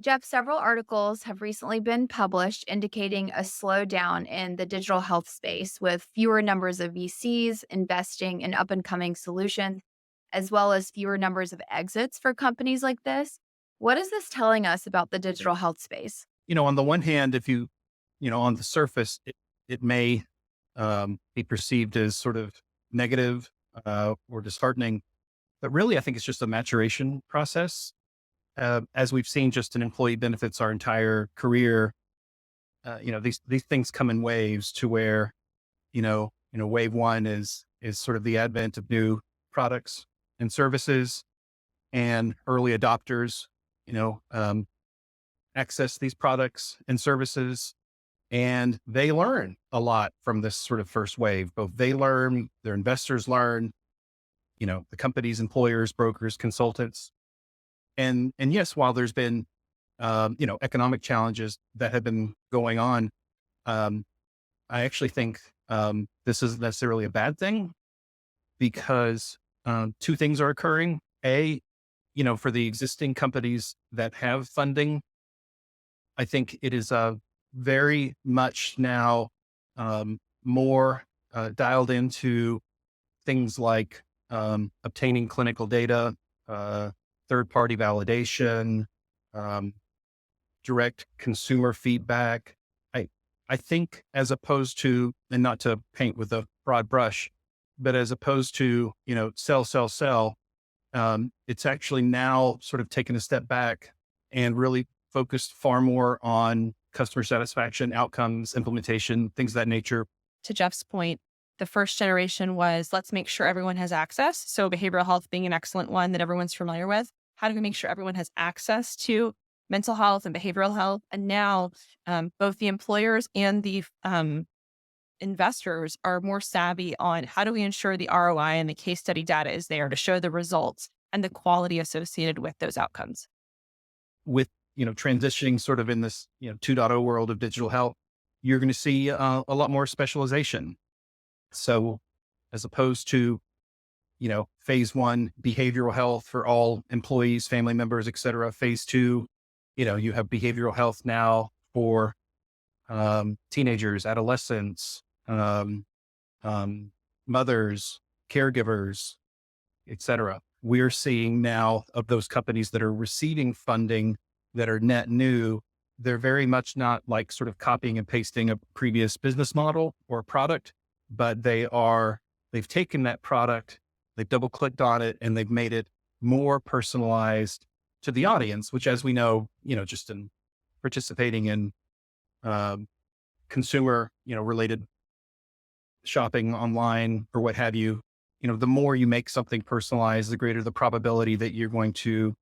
Jeff, several articles have recently been published indicating a slowdown in the digital health space with fewer numbers of VCs investing in up and coming solutions, as well as fewer numbers of exits for companies like this. What is this telling us about the digital health space? On the one hand, if on the surface, it may be perceived as sort of negative or disheartening, but really, I think it's just a maturation process. As we've seen, just in employee benefits our entire career, these things come in waves to where, wave one is sort of the advent of new products and services, and early adopters, you know, um, access these products and services, and they learn a lot from this sort of first wave. Both they learn, their investors learn, the companies, employers, brokers, consultants. And yes, while there's been, economic challenges that have been going on, um, I actually think this isn't necessarily a bad thing because two things are occurring. A, for the existing companies that have funding, I think it is very much now more dialed into things like obtaining clinical data, third party validation, um, direct consumer feedback. I, I think as opposed to, and not to paint with a broad brush, but as opposed to, sell, it's actually now sort of taken a step back and really focused far more on customer satisfaction, outcomes, implementation, things of that nature. To Jeff's point, the first generation was let's make sure everyone has access. So behavioral health being an excellent one that everyone's familiar with. How do we make sure everyone has access to mental health and behavioral health? And now both the employers and the investors are more savvy on how do we ensure the ROI and the case study data is there to show the results and the quality associated with those outcomes. With, transitioning sort of in this, 2.0 world of digital health, you're going to see a lot more specialization. So as opposed to, phase one, behavioral health for all employees, family members, et cetera. Phase two, you have behavioral health now for teenagers, adolescents, mothers, caregivers, et cetera. We're seeing now of those companies that are receiving funding that are net new, they're very much not like sort of copying and pasting a previous business model or product, but they've taken that product, they've double clicked on it, and they've made it more personalized to the audience, which, as we know, just in participating in consumer, related shopping online or what have you, the more you make something personalized, the greater the probability that you're going to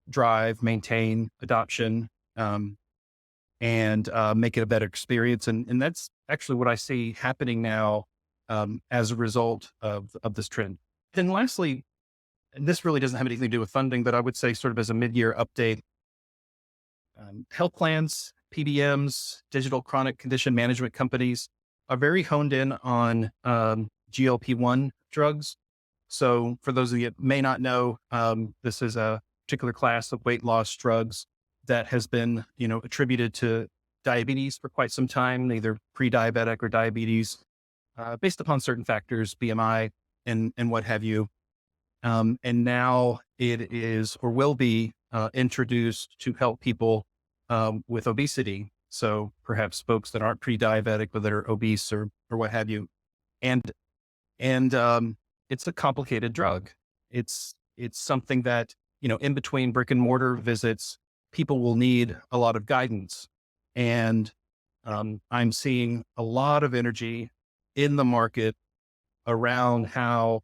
drive, maintain adoption, and make it a better experience. And that's actually what I see happening now as a result of this trend. Then lastly, and this really doesn't have anything to do with funding, but I would say sort of as a mid-year update, health plans, PBMs, digital chronic condition management companies are very honed in on GLP-1 drugs. So for those of you that may not know, this is a particular class of weight loss drugs that has been, attributed to diabetes for quite some time, either pre-diabetic or diabetes, based upon certain factors, BMI and what have you. And now it is or will be introduced to help people with obesity. So perhaps folks that aren't pre-diabetic, but that are obese or what have you. And it's a complicated drug. It's something that, in between brick and mortar visits, people will need a lot of guidance. And I'm seeing a lot of energy in the market around how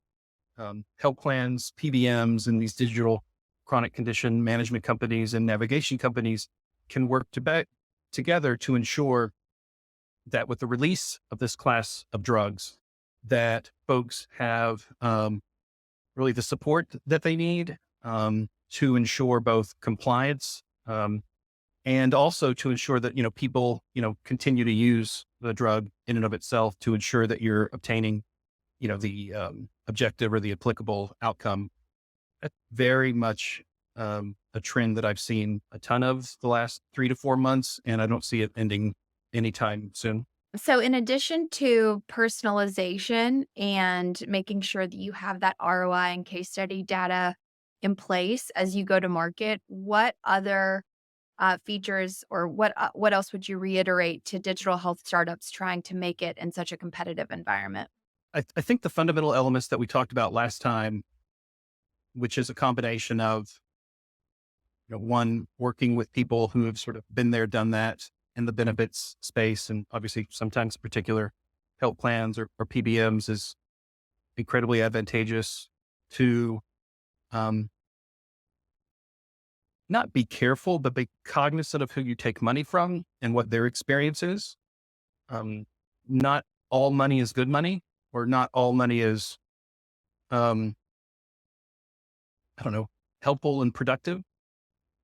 health plans, PBMs, and these digital chronic condition management companies and navigation companies can work together to ensure that with the release of this class of drugs, that folks have really the support that they need to ensure both compliance and also to ensure that, people, continue to use the drug in and of itself to ensure that you're obtaining, the objective or the applicable outcome. That's very much a trend that I've seen a ton of the last 3 to 4 months, and I don't see it ending anytime soon. So, in addition to personalization and making sure that you have that ROI and case study data in place as you go to market, what other features or what else would you reiterate to digital health startups trying to make it in such a competitive environment? I think the fundamental elements that we talked about last time, which is a combination of, one, working with people who have sort of been there, done that in the benefits space, and obviously sometimes particular health plans or PBMs is incredibly advantageous to um, not be careful, but be cognizant of who you take money from and what their experience is. Um, Not all money is good money, or not all money is, um, I don't know, helpful and productive.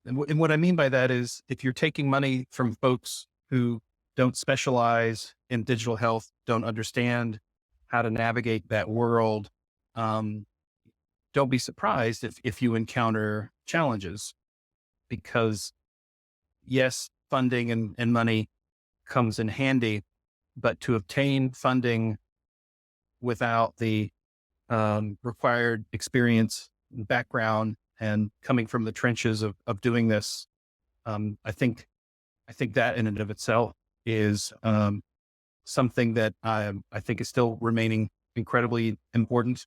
And what I mean by that is if you're taking money from folks who don't specialize in digital health, don't understand how to navigate that world, um, don't be surprised if you encounter challenges, because yes, funding and money comes in handy, but to obtain funding without the required experience, background, and coming from the trenches of doing this, I think that in and of itself is something that I think is still remaining incredibly important.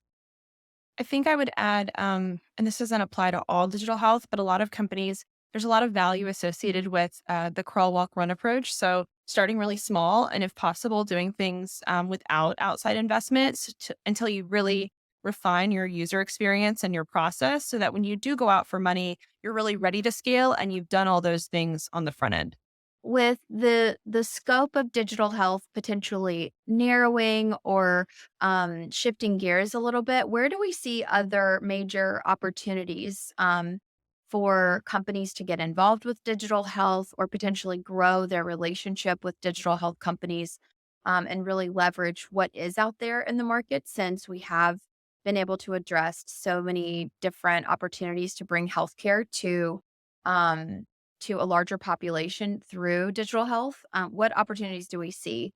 I think I would add, and this doesn't apply to all digital health, but a lot of companies, there's a lot of value associated with the crawl, walk, run approach. So starting really small, and if possible, doing things without outside investments until you really refine your user experience and your process, so that when you do go out for money, you're really ready to scale and you've done all those things on the front end. With the scope of digital health potentially narrowing or shifting gears a little bit, where do we see other major opportunities for companies to get involved with digital health or potentially grow their relationship with digital health companies and really leverage what is out there in the market, since we have been able to address so many different opportunities to bring healthcare um, to a larger population through digital health? What opportunities do we see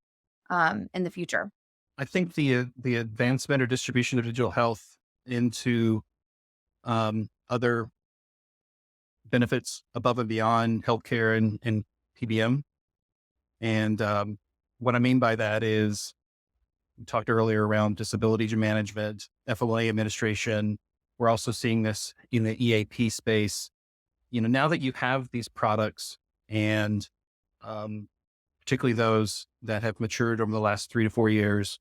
in the future? I think the advancement or distribution of digital health into other benefits above and beyond healthcare and PBM. And what I mean by that is we talked earlier around disability management, FLA administration. We're also seeing this in the EAP space. Now that you have these products, and um, particularly those that have matured over the last 3 to 4 years,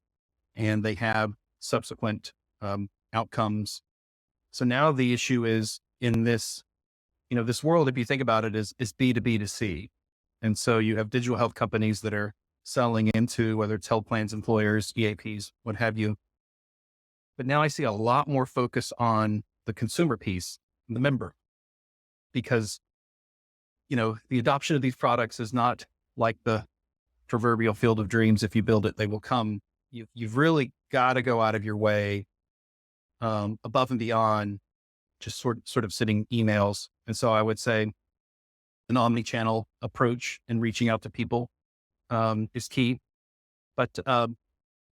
and they have subsequent outcomes. So now the issue is in this world, if you think about it, is B to B to C. And so you have digital health companies that are selling into, whether it's health plans, employers, EAPs, what have you. But now I see a lot more focus on the consumer piece, the member, because, the adoption of these products is not like the proverbial field of dreams. If you build it, they will come. You've really got to go out of your way, above and beyond just sort of sending emails. And so I would say an omni-channel approach and reaching out to people is key. But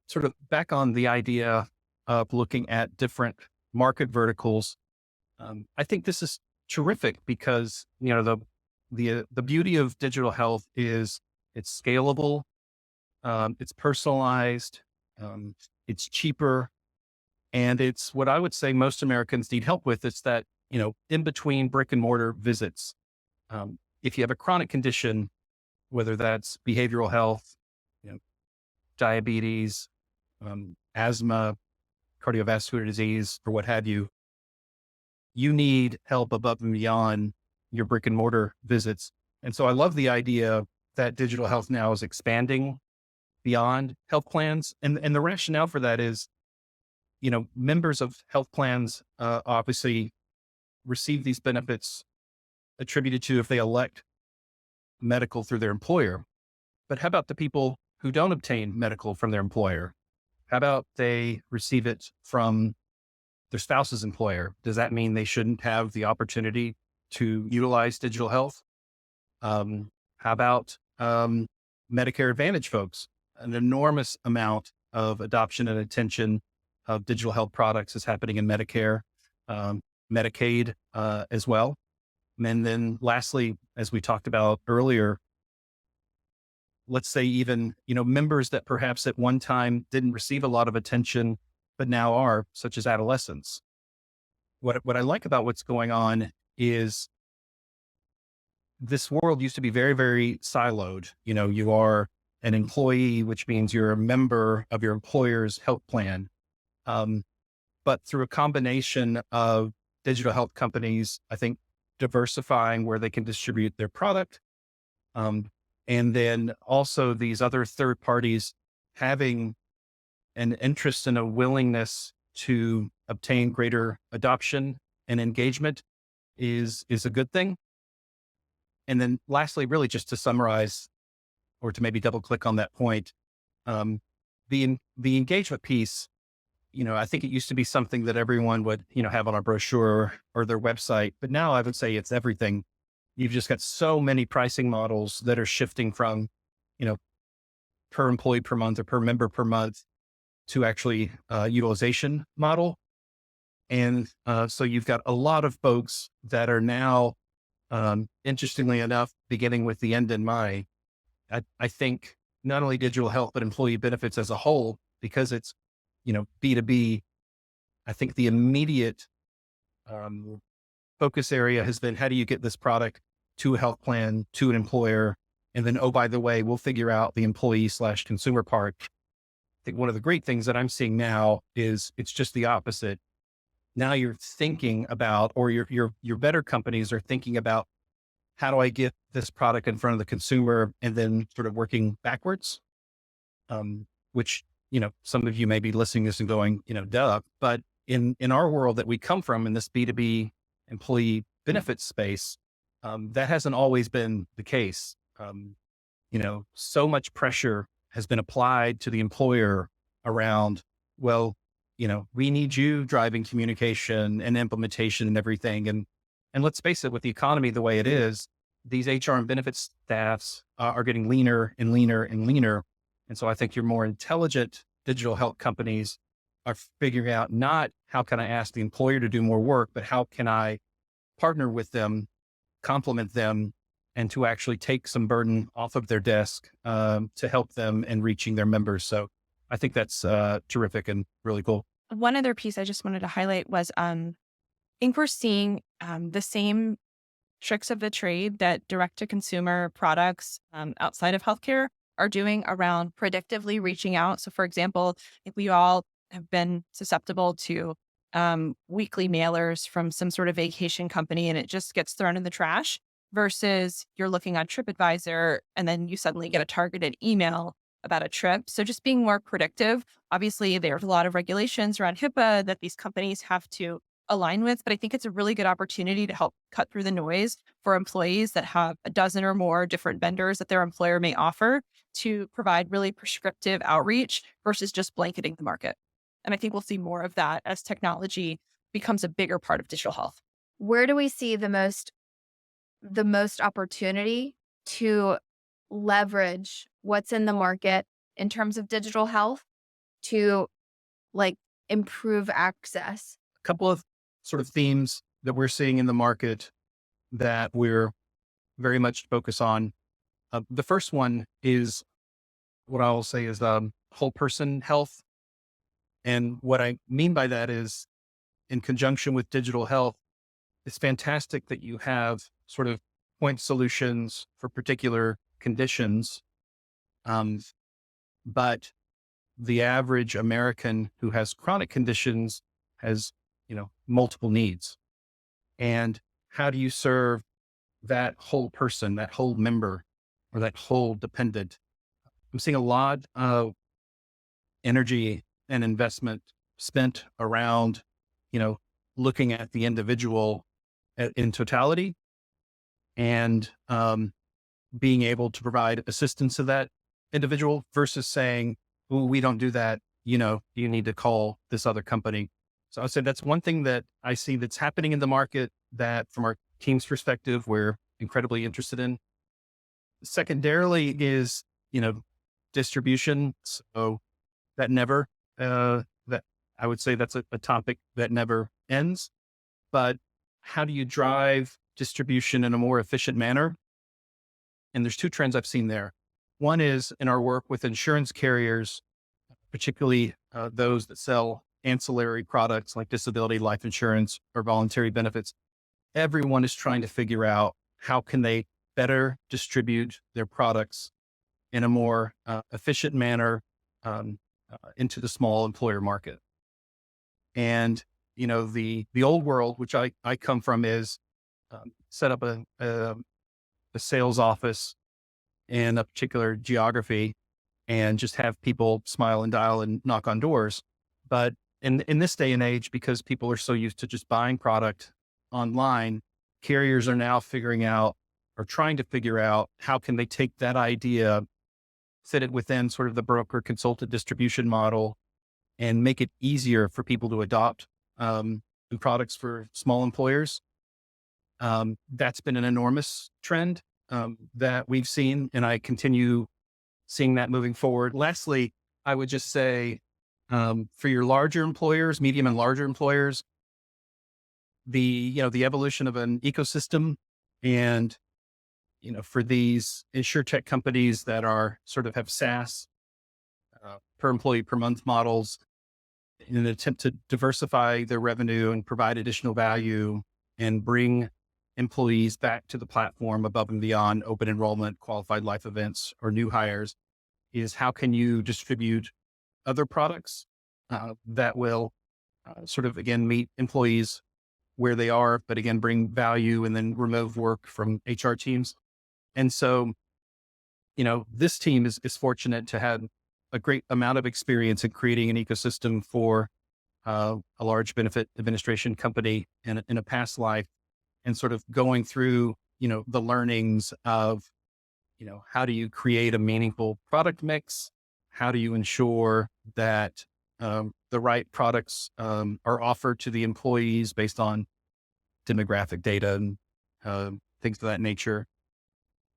sort of back on the idea of looking at different market verticals, I think this is terrific because the beauty of digital health is it's scalable, it's personalized, it's cheaper, and it's what I would say most Americans need help with. It's that in between brick and mortar visits. If you have a chronic condition, whether that's behavioral health, diabetes, asthma, cardiovascular disease, or what have you, you need help above and beyond your brick and mortar visits. And so I love the idea that digital health now is expanding beyond health plans. And the rationale for that is, members of health plans obviously receive these benefits attributed to if they elect medical through their employer. But how about the people who don't obtain medical from their employer? How about they receive it from their spouse's employer? Does that mean they shouldn't have the opportunity to utilize digital health? How about Medicare Advantage folks? An enormous amount of adoption and attention of digital health products is happening in Medicare, Medicaid as well. And then lastly, as we talked about earlier, let's say even, members that perhaps at one time didn't receive a lot of attention, but now are, such as adolescents. What I like about what's going on is this world used to be very, very siloed. You are an employee, which means you're a member of your employer's health plan. But through a combination of digital health companies, I think diversifying where they can distribute their product, and then also these other third parties having an interest and a willingness to obtain greater adoption and engagement is a good thing. And then lastly, really just to summarize, or to maybe double click on that point, the engagement piece, I think it used to be something that everyone would, have on a brochure or their website, but now I would say it's everything. You've just got so many pricing models that are shifting from, per employee per month or per member per month to actually utilization model. And so you've got a lot of folks that are now, interestingly enough, beginning with the end in mind. I think not only digital health, but employee benefits as a whole, because it's, B2B. I think the immediate focus area has been, how do you get this product to a health plan, to an employer? And then, oh, by the way, we'll figure out the employee/consumer part. I think one of the great things that I'm seeing now is it's just the opposite. Now you're thinking about, or your better companies are thinking about, how do I get this product in front of the consumer, and then sort of working backwards, which, some of you may be listening to this and going, duh. But in our world that we come from, in this B2B employee benefits space, that hasn't always been the case. So much pressure has been applied to the employer around, well, we need you driving communication and implementation and everything. And let's face it, with the economy the way it is, these HR and benefits staffs are getting leaner and leaner and leaner. And so I think your more intelligent digital health companies are figuring out, not how can I ask the employer to do more work, but how can I partner with them, complement them, and to actually take some burden off of their desk to help them in reaching their members. So I think that's terrific and really cool. One other piece I just wanted to highlight was, I think we're seeing the same tricks of the trade that direct to consumer products outside of healthcare are doing around predictively reaching out. So for example, if we all have been susceptible to weekly mailers from some sort of vacation company and it just gets thrown in the trash, versus you're looking on TripAdvisor and then you suddenly get a targeted email about a trip. So just being more predictive. Obviously, there's a lot of regulations around HIPAA that these companies have to align with, but I think it's a really good opportunity to help cut through the noise for employees that have a dozen or more different vendors that their employer may offer to provide really prescriptive outreach versus just blanketing the market. And I think we'll see more of that as technology becomes a bigger part of digital health. Where do we see the most opportunity to leverage what's in the market in terms of digital health to improve access? A couple of sort of themes that we're seeing in the market that we're very much focused on. The first one is what I will say is whole person health. And what I mean by that is, in conjunction with digital health, it's fantastic that you have sort of point solutions for particular conditions. But the average American who has chronic conditions has, multiple needs. And how do you serve that whole person, that whole member, or that whole dependent? I'm seeing a lot of energy and investment spent around, looking at the individual in totality, and being able to provide assistance to that individual versus saying, "Oh, we don't do that. You need to call this other company." So I said that's one thing that I see that's happening in the market. that from our team's perspective, we're incredibly interested in. Secondarily is, distribution. So that never, that I would say that's a topic that never ends, but how do you drive distribution in a more efficient manner? And there's two trends I've seen there. One is in our work with insurance carriers, particularly those that sell ancillary products like disability, life insurance, or voluntary benefits. Everyone is trying to figure out how can they better distribute their products in a more efficient manner into the small employer market. And the old world, which I come from, is set up a sales office in a particular geography and just have people smile and dial and knock on doors. But in this day and age, because people are so used to just buying product online, carriers are now figuring out or trying to figure out how can they take that idea, fit it within sort of the broker consultant distribution model, and make it easier for people to adopt new products for small employers. That's been an enormous trend that we've seen, and I continue seeing that moving forward. Lastly, I would just say for your larger employers, medium and larger employers, the evolution of an ecosystem, and for these insurtech companies that are sort of have SaaS per employee per month models in an attempt to diversify their revenue and provide additional value and bring employees back to the platform above and beyond open enrollment, qualified life events, or new hires, is how can you distribute other products that will sort of, again, meet employees where they are, but again, bring value and then remove work from HR teams. And so, this team is fortunate to have a great amount of experience in creating an ecosystem for a large benefit administration company in a past life, and sort of going through, the learnings of, how do you create a meaningful product mix? How do you ensure that the right products are offered to the employees based on demographic data and things of that nature?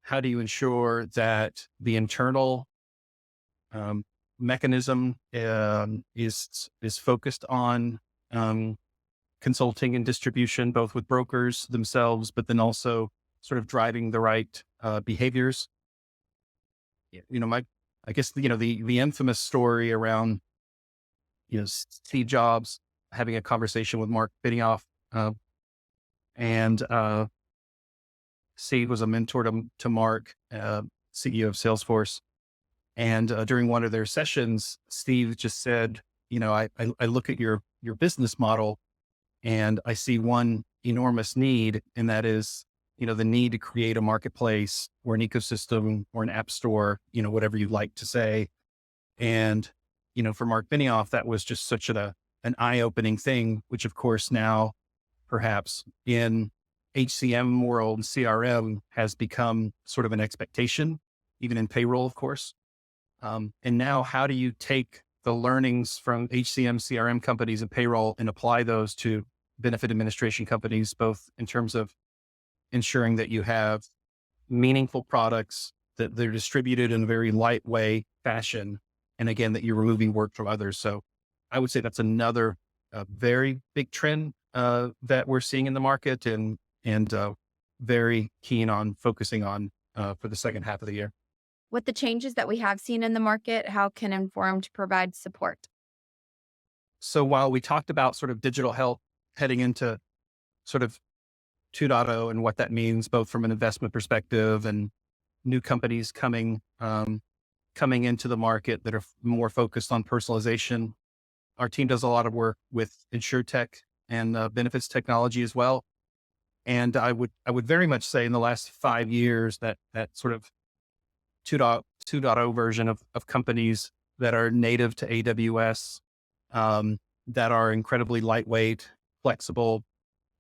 How do you ensure that the internal mechanism is focused on consulting and distribution, both with brokers themselves, but then also sort of driving the right behaviors? I guess the infamous story around Steve Jobs having a conversation with Mark Benioff, and Steve was a mentor to Mark, CEO of Salesforce. And during one of their sessions, Steve just said, I look at your business model and I see one enormous need, and that is, the need to create a marketplace or an ecosystem or an app store, whatever you like to say. And, for Mark Benioff, that was just such an eye-opening thing, which of course now perhaps in HCM world, CRM has become sort of an expectation, even in payroll, of course. And now how do you take the learnings from HCM, CRM companies and payroll and apply those to benefit administration companies, both in terms of ensuring that you have meaningful products, that they're distributed in a very lightweight fashion, and again, that you're removing work from others. So I would say that's another very big trend that we're seeing in the market, and very keen on focusing on for the second half of the year. With the changes that we have seen in the market, how can Informed provide support? So while we talked about sort of digital health heading into sort of 2.0 and what that means, both from an investment perspective and new companies coming into the market that are more focused on personalization, our team does a lot of work with InsurTech and benefits technology as well. And I would very much say in the last 5 years that sort of 2.0 version of companies that are native to AWS, that are incredibly lightweight, flexible,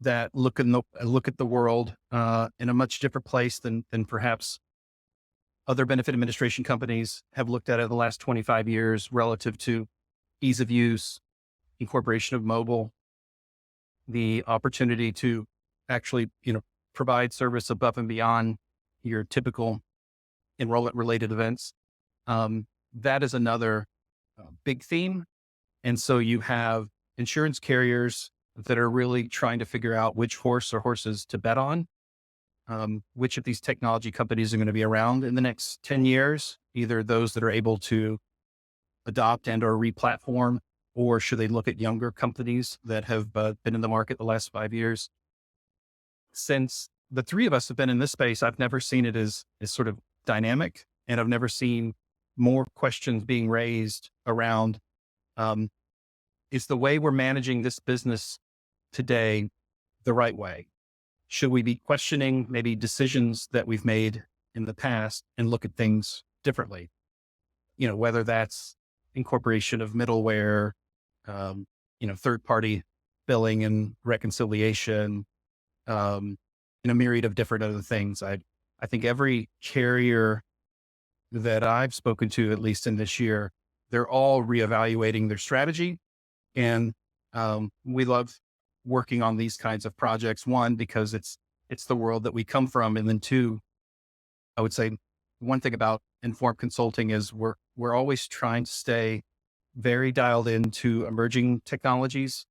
that look at the world in a much different place than perhaps other benefit administration companies have looked at it the last 25 years relative to ease of use, incorporation of mobile, the opportunity to actually, provide service above and beyond your typical enrollment related events. That is another big theme. And so you have insurance carriers that are really trying to figure out which horse or horses to bet on. Which of these technology companies are going to be around in the next 10 years, either those that are able to adopt and or replatform, or should they look at younger companies that have been in the market the last 5 years? Since the three of us have been in this space, I've never seen it as sort of dynamic, and I've never seen more questions being raised around, is the way we're managing this business today the right way? Should we be questioning maybe decisions that we've made in the past and look at things differently? Whether that's incorporation of middleware, third-party billing and reconciliation, and a myriad of different other things. I think every carrier that I've spoken to, at least in this year, they're all reevaluating their strategy. And we love working on these kinds of projects. One, because it's the world that we come from. And then two, I would say one thing about informed consulting is we're always trying to stay very dialed into emerging technologies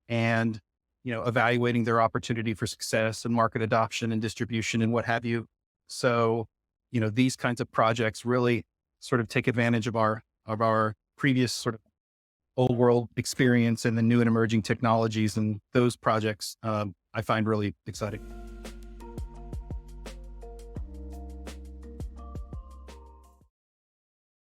and, evaluating their opportunity for success and market adoption and distribution and what have you. So, these kinds of projects really sort of take advantage of our previous sort of old world experience and the new and emerging technologies. And those projects, I find really exciting.